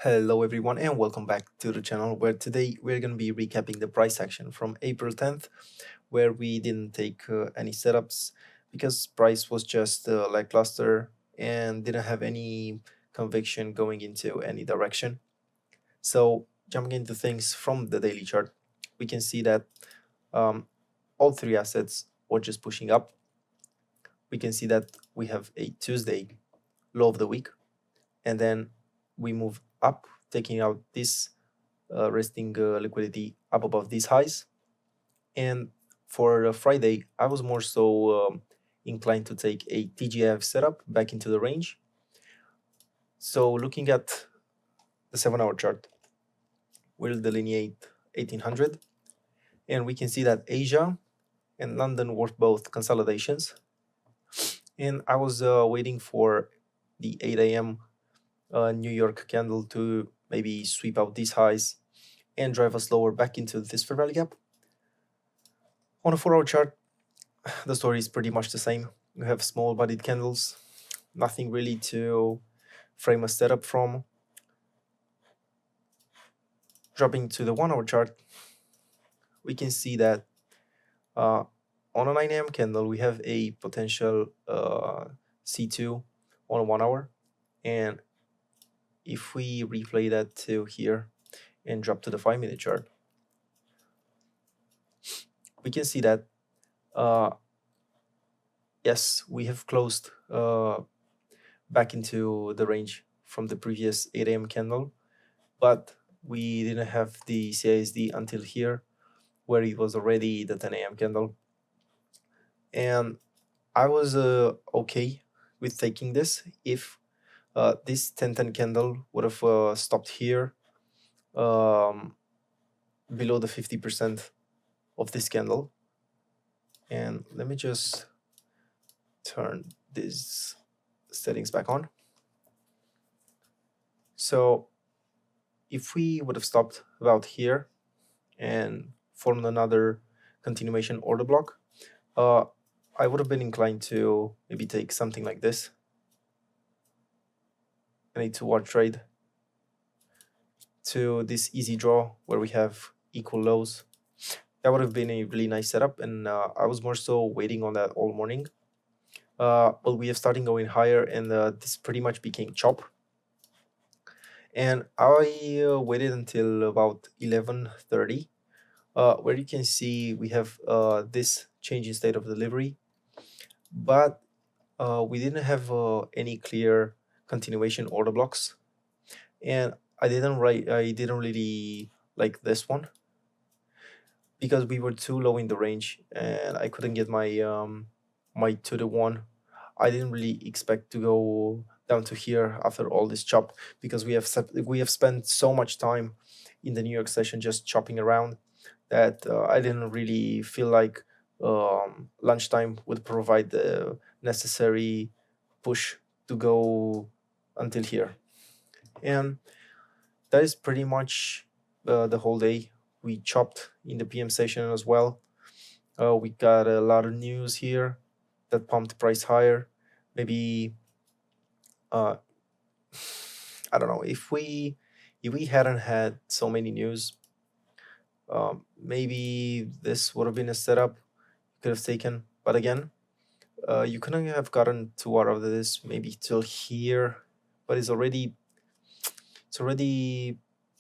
Hello everyone and welcome back to the channel where today we're going to be recapping the price action from April 10th where we didn't take any setups because price was just lackluster and didn't have any conviction going into any direction. So jumping into things from the daily chart, we can see that all three assets were just pushing up. We can see that we have a Tuesday low of the week and then we move up, taking out this resting liquidity up above these highs. And for Friday, I was more so inclined to take a TGF setup back into the range. So looking at the 7-hour chart, we'll delineate 1800, and we can see that Asia and London were both consolidations. And I was waiting for the 8 a.m. New York candle to maybe sweep out these highs and drive us lower back into this fair value gap. On a 4-hour chart, the story is pretty much the same. You have small bodied candles, nothing really to frame a setup from. Dropping to the 1-hour chart, we can see that on a 9 a.m. candle, we have a potential C2 on a 1-hour. And if we replay that to here and drop to the 5-minute chart, we can see that yes, we have closed back into the range from the previous 8 a.m. candle, but we didn't have the CISD until here, where it was already the 10 a.m. candle. And I was okay with taking this if this 10-10 candle would have stopped here below the 50% of this candle. And let me just turn these settings back on. So if we would have stopped about here and formed another continuation order block, I would have been inclined to maybe take something like this, an 8-to-1 trade to this easy draw where we have equal lows. That would have been a really nice setup, and I was more so waiting on that all morning. But we have started going higher, and this pretty much became chop. And I waited until about 11:30, where you can see we have this change in state of delivery, but we didn't have any clear continuation order blocks, and I didn't really like this one because we were too low in the range and I couldn't get my my 2-to-1. I didn't really expect to go down to here after all this chop because we have spent so much time in the New York session just chopping around that I didn't really feel like lunchtime would provide the necessary push to go until here. And that is pretty much the whole day. We chopped in the PM session as well. We got a lot of news here that pumped the price higher. Maybe I don't know, if we hadn't had so many news, maybe this would have been a setup you could have taken. But again, you couldn't have gotten too out of this maybe till here, but it's already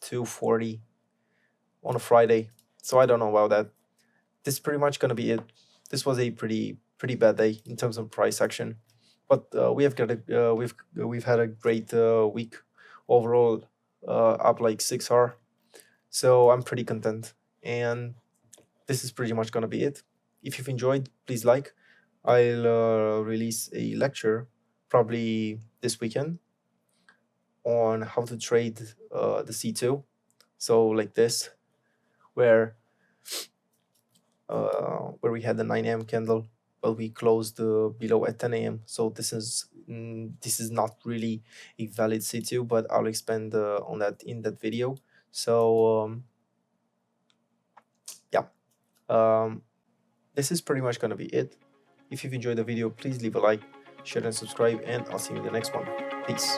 2:40 on a Friday, so I don't know about that. This is pretty much gonna be it. This was a pretty bad day in terms of price action, but we have got a we've had a great week overall, up like 6R, so I'm pretty content. And this is pretty much gonna be it. If you've enjoyed, please like. I'll release a lecture probably this weekend on how to trade the C2. So like this, where we had the 9 a.m. candle, but we closed below at 10 a.m. So this is not really a valid C2, but I'll expand on that in that video. So yeah, this is pretty much gonna be it. If you've enjoyed the video, please leave a like, share and subscribe, and I'll see you in the next one. Peace.